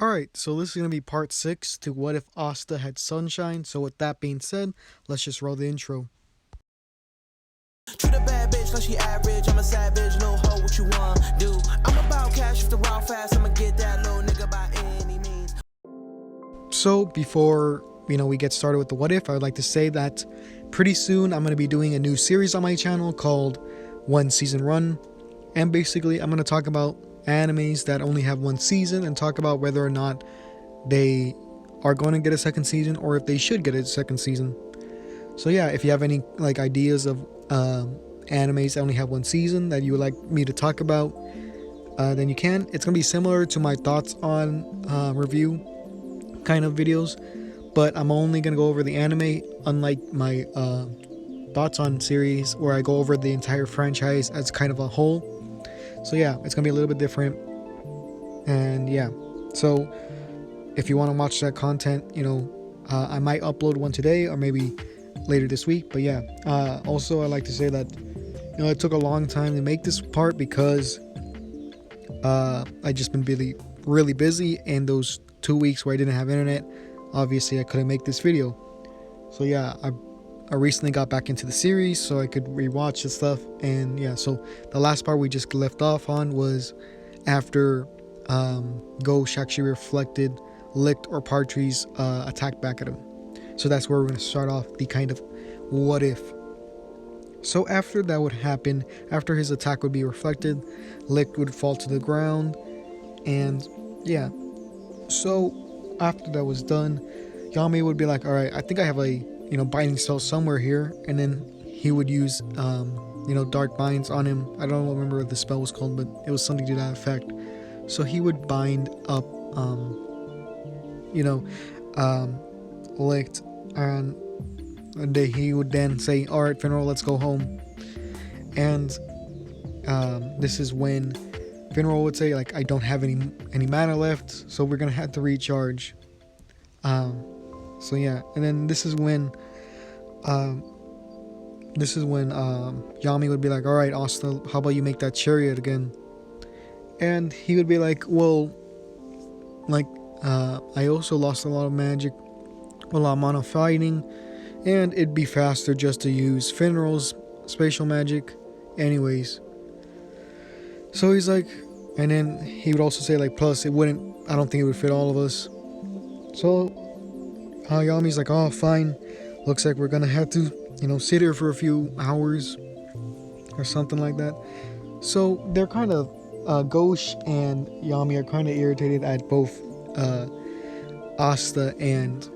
Alright, so this is going to be part 6 to What If Asta Had Sunshine. So with that being said, let's just roll the intro. Treat a bad bitch like she average. I'm a savage, little hoe, what you want do? I'm about cash if the raw fast. I'ma get that little nigga by any means. So before we get started with the What If, I would like to say that pretty soon I'm going to be doing a new series on my channel called One Season Run. And basically I'm going to talk about animes that only have one season and talk about whether or not they are going to get a second season or if they should get a second season. So yeah, if you have any ideas of animes that only have one season that you would like me to talk about, then you can. It's going to be similar to my thoughts on review kind of videos, but I'm only going to go over the anime, unlike my thoughts on series where I go over the entire franchise as kind of a whole. So yeah, it's gonna be a little bit different. And yeah, so if you want to watch that content, I might upload one today or maybe later this week. But yeah, also I like to say that it took a long time to make this part because I just been really busy, and those 2 weeks where I didn't have internet, obviously I couldn't make this video. So yeah, I recently got back into the series so I could rewatch the stuff. And yeah, so the last part we just left off on was after Ghosh actually reflected Licht or Partry's attack back at him. So that's where we're going to start off the kind of what if. So after that would happen, after his attack would be reflected, Licht would fall to the ground. And yeah, so after that was done, Yami would be like, alright, I think I have a binding spell somewhere here, and then he would use dark binds on him. I don't remember what the spell was called, but it was something to that effect. So he would bind up Licht, and he would then say, alright Finral, let's go home. And this is when Finral would say, like, I don't have any mana left, so we're gonna have to recharge. So yeah, and then this is when Yami would be like, all right, Asta, how about you make that chariot again? And he would be like, well, I also lost a lot of magic while I'm on a fighting, and it'd be faster just to use Finral's spatial magic anyways. So he's like, and then he would also say, like, plus I don't think it would fit all of us. So Yami's like, oh fine, looks like we're gonna have to sit here for a few hours or something like that. So they're kind of Ghosh and Yami are kind of irritated at both Asta and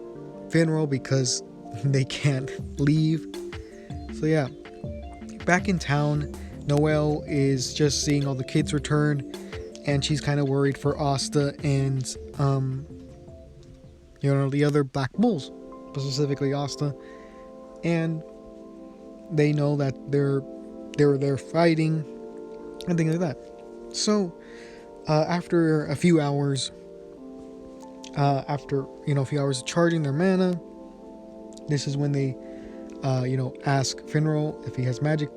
Finral because they can't leave. So yeah, back in town, Noelle is just seeing all the kids return, and she's kind of worried for Asta and the other black bulls, specifically Asta, and they know that they were there fighting and things like that. So after a few hours, a few hours of charging their mana, this is when they ask Finral if he has magic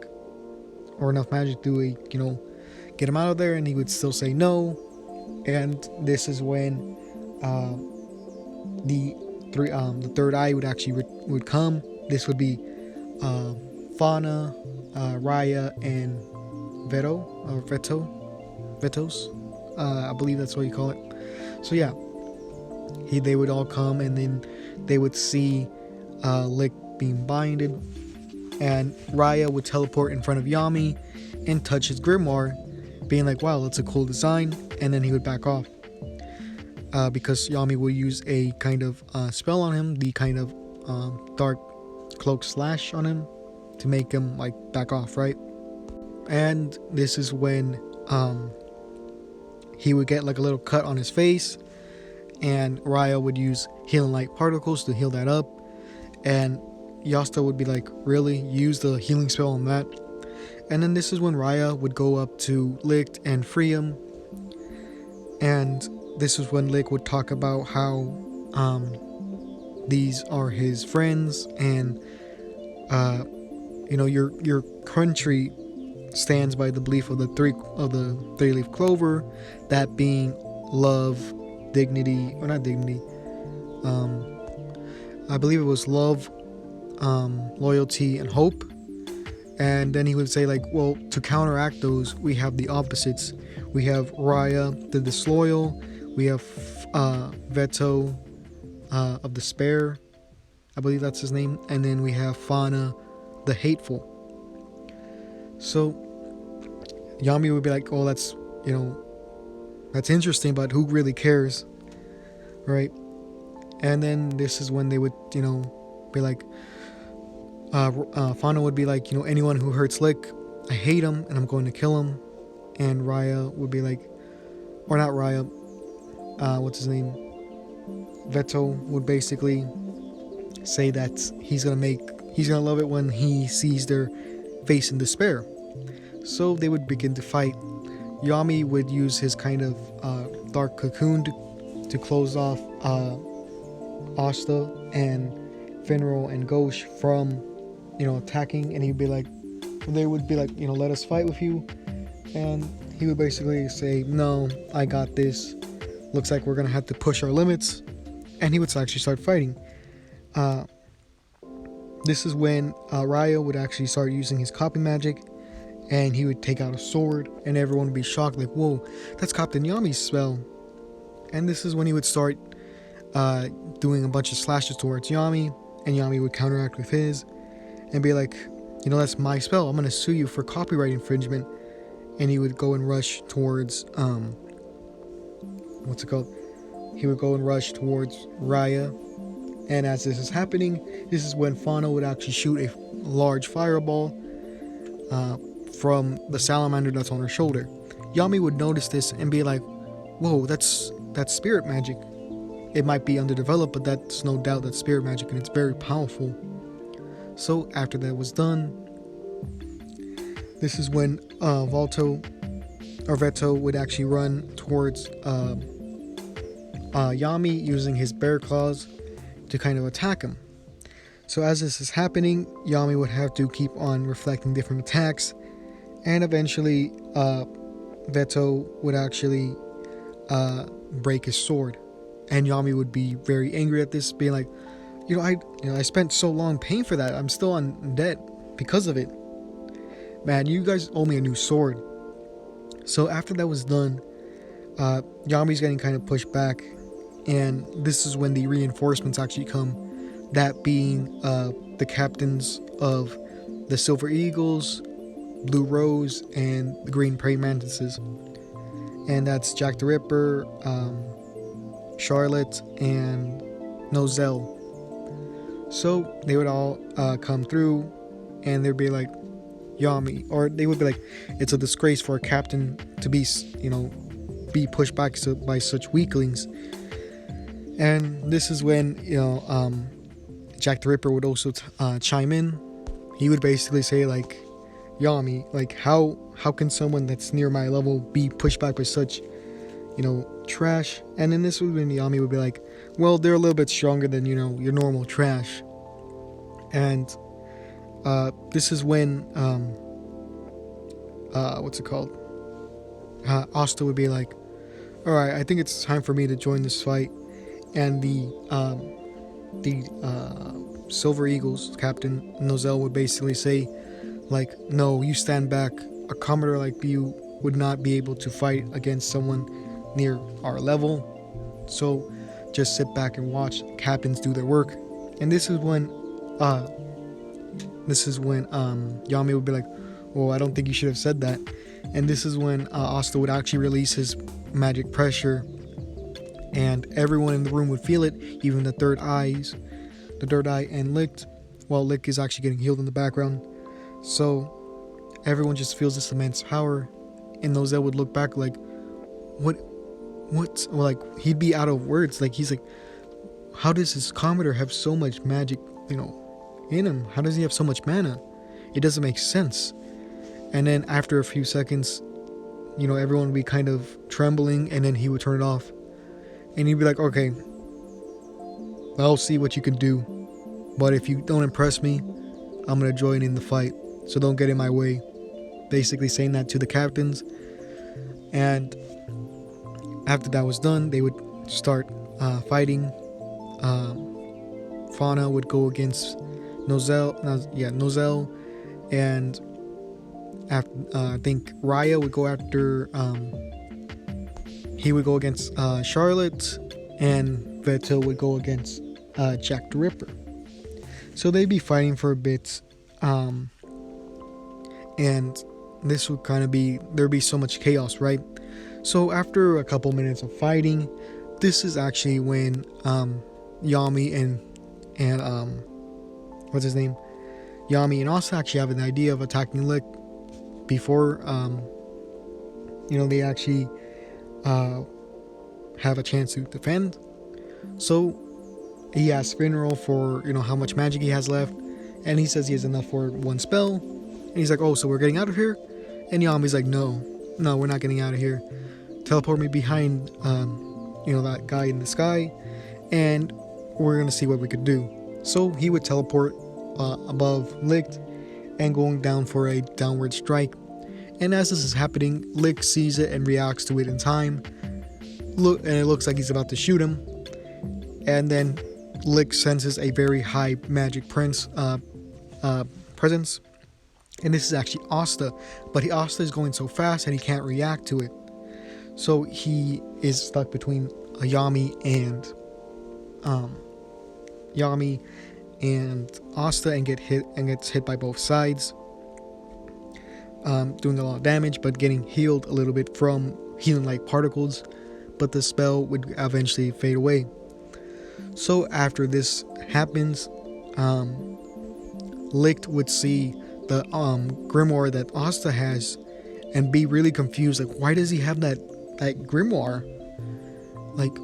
or enough magic to get him out of there, and he would still say no. And this is when the third eye would actually would come. This would be Fauna, Raya, and Vetos. I believe that's what you call it. So yeah, they would all come, and then they would see Licht being binded, and Raya would teleport in front of Yami and touch his grimoire, being like, wow, that's a cool design, and then he would back off. Because Yami will use a kind of spell on him, the kind of dark cloak slash on him, to make him back off, right? And this is when he would get a little cut on his face, and Raya would use healing light particles to heal that up, and Yasta would be like, really? Use the healing spell on that? And then this is when Raya would go up to Licht and free him, and this is when Licht would talk about how these are his friends, and your country stands by the belief of the three-leaf clover, that being love, dignity, or not dignity. I believe it was love, loyalty, and hope. And then he would say like, well, to counteract those, we have the opposites. We have Raya, the disloyal. We have Veto, of despair. I believe that's his name. And then we have Fauna, the hateful. So Yami would be like, oh, that's, that's interesting, but who really cares, right? And then this is when they would, be like, Fauna would be like, anyone who hurts Lick, I hate him and I'm going to kill him. And Raya would be like, or not Raya, what's his name? Veto would basically say that he's gonna love it when he sees their face in despair. So they would begin to fight. Yami would use his kind of dark cocoon to close off Asta and Finral and Ghosh from attacking, and they would be like, let us fight with you. And he would basically say, no, I got this, looks like we're gonna have to push our limits. And he would actually start fighting. This is when Raya would actually start using his copy magic, and he would take out a sword, and everyone would be shocked, like, whoa, that's Captain Yami's spell. And this is when he would start doing a bunch of slashes towards Yami, and Yami would counteract with his and be like, that's my spell, I'm gonna sue you for copyright infringement. And he would go and rush towards he would go and rush towards Raya. And as this is happening, this is when Fauna would actually shoot a large fireball from the salamander that's on her shoulder. Yami would notice this and be like, whoa, that's spirit magic. It might be underdeveloped, but that's no doubt that's spirit magic, and it's very powerful. So after that was done, this is when Veto would actually run towards Yami using his bear claws to kind of attack him. So as this is happening, Yami would have to keep on reflecting different attacks, and eventually Veto would actually break his sword, and Yami would be very angry at this, being like, I spent so long paying for that, I'm still on debt because of it. Man, you guys owe me a new sword. So after that was done, Yami's getting kind of pushed back, and this is when the reinforcements actually come, that being the captains of the Silver Eagles, Blue Rose, and the Green Praying Mantises. And that's Jack the Ripper, Charlotte, and Nozel. So they would all come through, and they'd be like, Yami, or they would be like, it's a disgrace for a captain to be pushed back by such weaklings. And this is when Jack the Ripper would also chime in. He would basically say like, Yami, like how can someone that's near my level be pushed back by such trash? And then this was when Yami would be like, well, they're a little bit stronger than your normal trash. And this is when Asta would be like, alright, I think it's time for me to join this fight. And the Silver Eagles captain Nozel would basically say like, no, you stand back, a Commodore like you would not be able to fight against someone near our level, so just sit back and watch captains do their work. And this is when Yami would be like, oh, I don't think you should have said that. And this is when Asta would actually release his magic pressure, and everyone in the room would feel it, even the third eye and Lick, while Lick is actually getting healed in the background. So everyone just feels this immense power, and Nozel would look back like, what, like he'd be out of words. Like he's like, how does this Commodore have so much magic, in him? How does he have so much mana? It doesn't make sense. And then after a few seconds, everyone would be kind of trembling, and then he would turn it off, and he'd be like, okay, I'll see what you can do, but if you don't impress me, I'm gonna join in the fight, so don't get in my way. Basically saying that to the captains. And after that was done, they would start fighting. Fauna would go against Nozel, and I think Raya would go after. He would go against Charlotte, and Vettel would go against Jack the Ripper. So they'd be fighting for a bit, and this would kind of there'd be so much chaos, right? So after a couple minutes of fighting, this is actually when Yami and what's his name? Yami and Asta actually have an idea of attacking Lick before they actually have a chance to defend. So he asks Funeral for how much magic he has left, and he says he has enough for one spell. And he's like, oh, so we're getting out of here? And Yami's like, no, we're not getting out of here. Teleport me behind that guy in the sky, and we're gonna see what we could do. So he would teleport above Licht and going down for a downward strike. And as this is happening, Licht sees it and reacts to it in time. And it looks like he's about to shoot him. And then Licht senses a very high magic presence. And this is actually Asta. But Asta is going so fast that he can't react to it. So he is stuck between Yami and Asta and gets hit by both sides. Doing a lot of damage, but getting healed a little bit from healing like particles, but the spell would eventually fade away. So after this happens, Licht would see the grimoire that Asta has and be really confused, like, why does he have that grimoire? Like,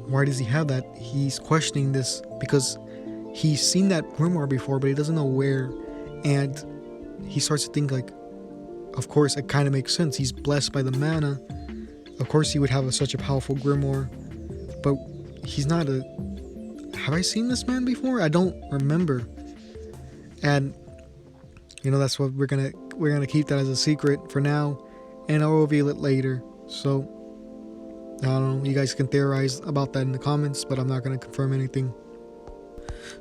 why does he have that? He's questioning this because he's seen that grimoire before, but he doesn't know where, and he starts to think like, of course, it kind of makes sense. He's blessed by the mana. Of course, he would have such a powerful grimoire, but he's not a. Have I seen this man before? I don't remember. And that's what we're gonna keep that as a secret for now, and I'll reveal it later. So I don't know. You guys can theorize about that in the comments, but I'm not gonna confirm anything.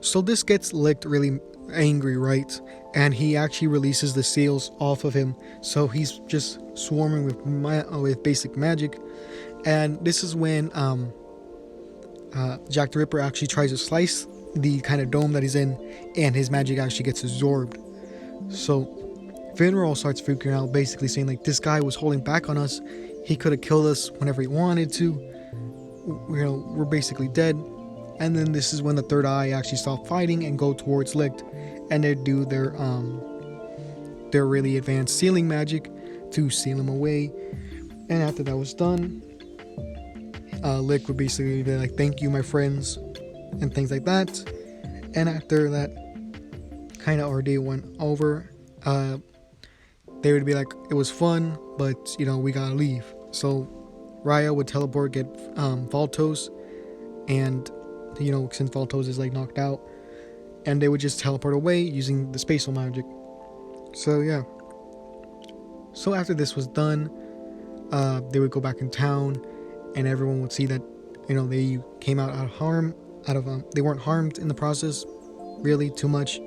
So this gets Licht really angry, right? And he actually releases the seals off of him, so he's just swarming with basic magic. And this is when Jack the Ripper actually tries to slice the kind of dome that he's in, and his magic actually gets absorbed. So Funeral starts freaking out, basically saying like, this guy was holding back on us. He could have killed us whenever he wanted to. We're basically dead. And then this is when the third eye actually stop fighting and go towards Licht, and they do their really advanced sealing magic to seal him away. And after that was done, Licht would basically be like, thank you, my friends, and things like that. And after that kind of ordeal went over, they would be like, it was fun, but we gotta leave. So Raya would teleport, get Valtos, and since Valtos is like knocked out, and they would just teleport away using the spatial magic. So yeah. So after this was done, they would go back in town, and everyone would see that they came out of harm. They weren't harmed in the process, really too much.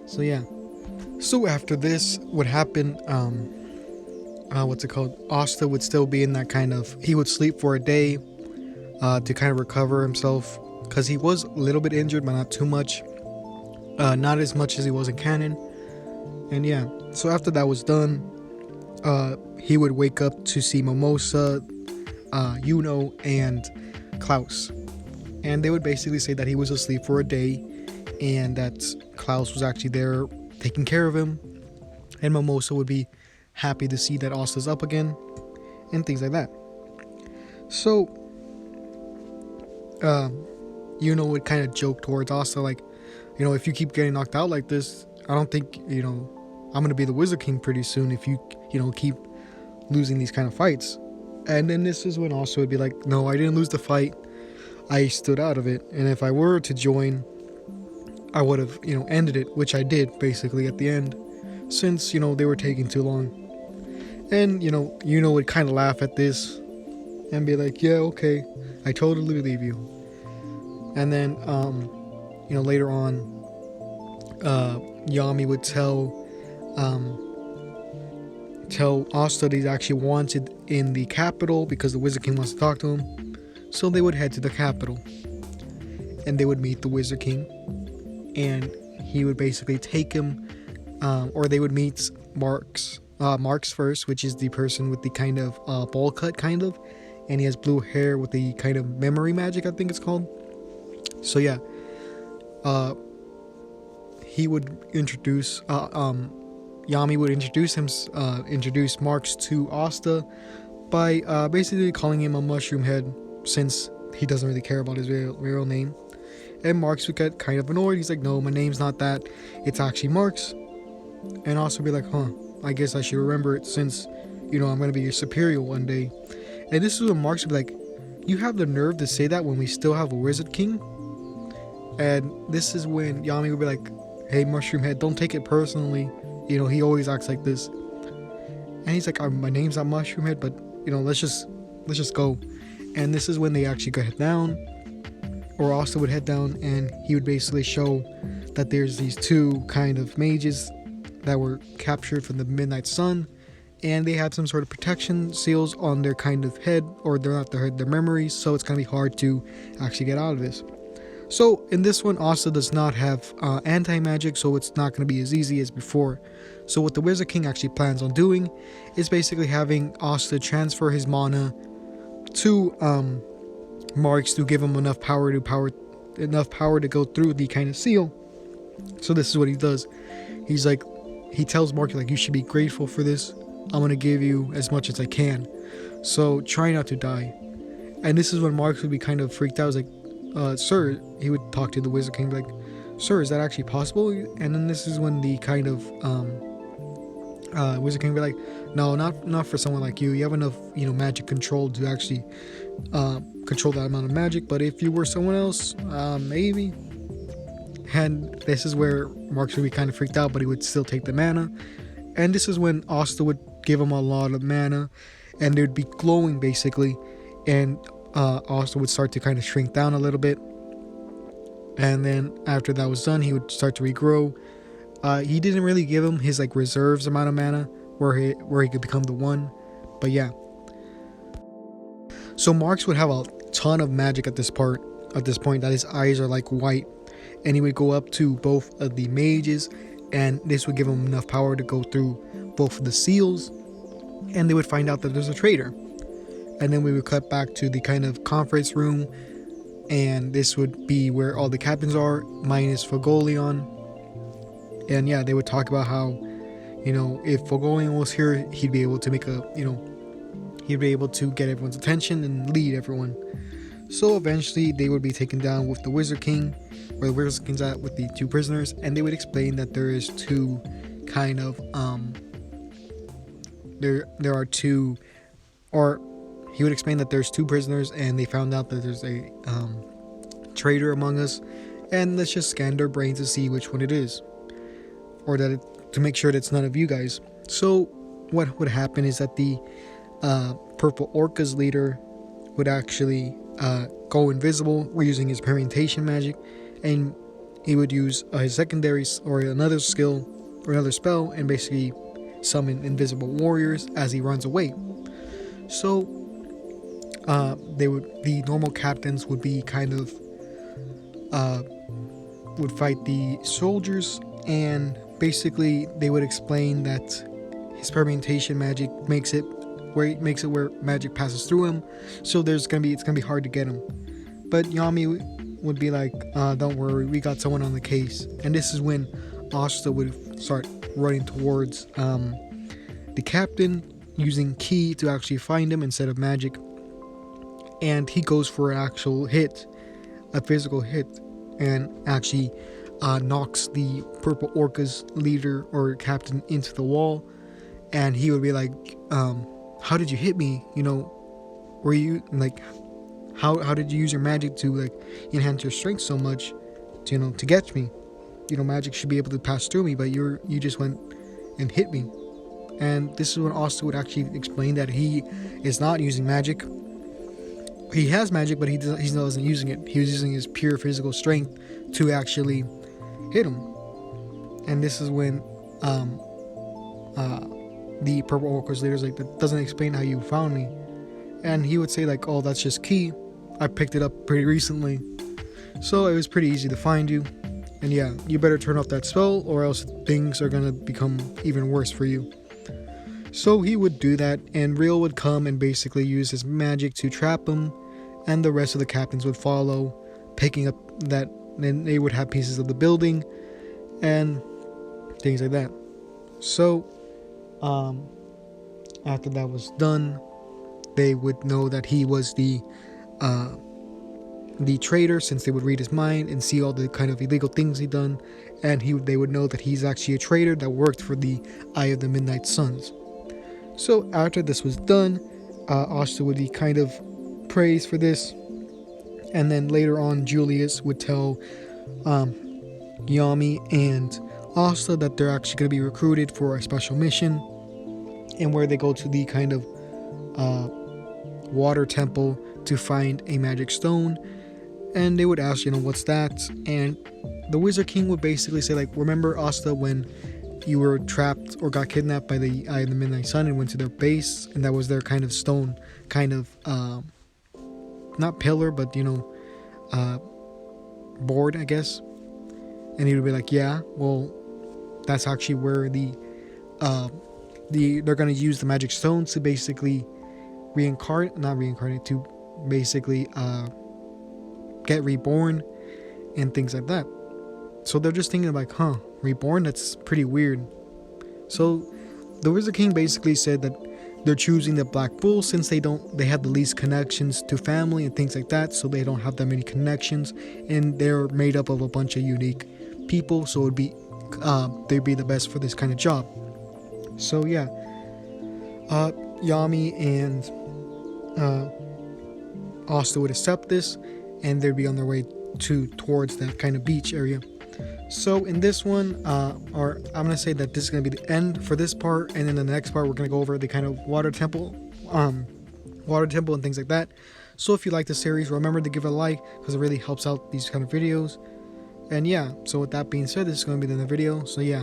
So yeah. So after this would happen, Asta would still be in that kind of. He would sleep for a day, to kind of recover himself, because he was a little bit injured, but not too much. Not as much as he was in canon. And yeah, so after that was done, he would wake up to see Mimosa, Yuno, and Klaus. And they would basically say that he was asleep for a day, and that Klaus was actually there taking care of him. And Mimosa would be happy to see that Asta's up again, and things like that. So, Yuno would kind of joke towards Asta, like, if you keep getting knocked out like this, I don't think, I'm going to be the Wizard King pretty soon if you, keep losing these kind of fights. And then this is when Asta would be like, no, I didn't lose the fight. I stood out of it. And if I were to join, I would have, ended it, which I did basically at the end, since, they were taking too long. And, Yuno would kind of laugh at this and be like, yeah, okay. I totally believe you. And then, later on, Yami would tell Asta that he's actually wanted in the capital because the Wizard King wants to talk to him. So they would head to the capital, and they would meet the Wizard King, and he would basically take him, or they would meet Marks first, which is the person with the kind of bowl cut kind of, and he has blue hair with the kind of memory magic, I think it's called. So yeah, he would introduce Yami would introduce Marks to Asta by basically calling him a mushroom head, since he doesn't really care about his real name. And Marks would get kind of annoyed. He's like, no, my name's not that, it's actually Marks. And Asta would be like, I guess I should remember it, since I'm gonna be your superior one day. And this is when Marks would be like, you have the nerve to say that when we still have a Wizard King? And this is when Yami would be like, hey, mushroom head, don't take it personally. He always acts like this. And he's like, my name's not Mushroom Head, but let's just go. And this is when they actually go head down, or Asta would head down, and he would basically show that there's these two kind of mages that were captured from the Midnight Sun, and they had some sort of protection seals on their kind of head, or they're not their head, their memories, so it's gonna be hard to actually get out of this. So in this one, Asta does not have anti-magic, so it's not going to be as easy as before. So what the Wizard King actually plans on doing is basically having Asta transfer his mana to Marks to give him enough power to go through the kind of seal. So this is what he does. He tells Marks, like, you should be grateful for this. I'm going to give you as much as I can. So try not to die. And this is when Marks would be kind of freaked out. He's like, sir, he would talk to the Wizard King, like, sir, is that actually possible? And then this is when the kind of Wizard King would be like, no, not for someone like you. You have enough, magic control to actually control that amount of magic. But if you were someone else, maybe. And this is where Marks would be kind of freaked out, but he would still take the mana. And this is when Asta would give him a lot of mana, and they would be glowing basically, and Asta would start to kind of shrink down a little bit. And then after that was done, he would start to regrow. He didn't really give him his reserves amount of mana where he could become the one, but yeah. So Marks would have a ton of magic at this point, that his eyes are like white, and he would go up to both of the mages, and this would give him enough power to go through both of the seals, and they would find out that there's a traitor. And then we would cut back to the kind of conference room, and this would be where all the captains are, minus Fogolion. And yeah, they would talk about how, if Fogolion was here, he'd be able to make he'd be able to get everyone's attention and lead everyone. So eventually they would be taken down with the Wizard King, where the Wizard King's at with the two prisoners, and they would explain that there is two kind of there are two, or he would explain that there's two prisoners, and they found out that there's a traitor among us, and let's just scan their brains to see which one it is, or to make sure that it's none of you guys. So what would happen is that the Purple Orca's leader would actually go invisible. We're using his permutation magic, and he would use his secondary or another skill or another spell, and basically summon invisible warriors as he runs away. So the normal captains would be kind of would fight the soldiers, and basically they would explain that his permutation magic makes it where magic passes through him, so it's gonna be hard to get him. But Yami would be like, don't worry, we got someone on the case. And this is when Asta would start running towards the captain, using ki to actually find him instead of magic. And he goes for an actual hit, a physical hit, and actually knocks the Purple Orca's leader or captain into the wall. And he would be like, how did you hit me? Were you like, how did you use your magic to enhance your strength so much to get me? Magic should be able to pass through me, but you just went and hit me. And this is when Asta would actually explain that he is not using magic. he has magic, but he wasn't using it. He was using his pure physical strength to actually hit him. And this is when the purple orc's leader's like, that doesn't explain how you found me. And he would say like, oh, that's just key. I picked it up pretty recently, so it was pretty easy to find you. And yeah, you better turn off that spell or else things are gonna become even worse for you. So he would do that, and Real would come and basically use his magic to trap him, and the rest of the captains would follow, picking up that, then they would have pieces of the building and things like that. So after that was done, they would know that he was the traitor, since they would read his mind and see all the kind of illegal things he'd done, and they would know that he's actually a traitor that worked for the Eye of the Midnight Suns. So after this was done, Asta would be kind of praised for this, and then later on Julius would tell Yami and Asta that they're actually going to be recruited for a special mission, and where they go to the kind of water temple to find a magic stone. And they would ask, what's that? And the Wizard King would basically say like, remember Asta when you were trapped or got kidnapped by the Eye of the Midnight Sun and went to their base, and that was their kind of stone, kind of not pillar, but board, I guess. And he would be like, yeah, well, that's actually where they're gonna use the magic stones to basically to basically get reborn and things like that. So they're just thinking like, reborn? That's pretty weird. So the Wizard King basically said that they're choosing the Black Bull since they have the least connections to family and things like that, so they don't have that many connections, and they're made up of a bunch of unique people, so they'd be the best for this kind of job. So yeah, Yami and Asta would accept this, and they'd be on their way towards that kind of beach area. So in this one, or I'm gonna say that this is gonna be the end for this part, and then in the next part we're gonna go over the kind of water temple and things like that. So if you like the series, remember to give it a like, because it really helps out these kind of videos. And yeah, so with that being said, this is gonna be the end of the video. So yeah.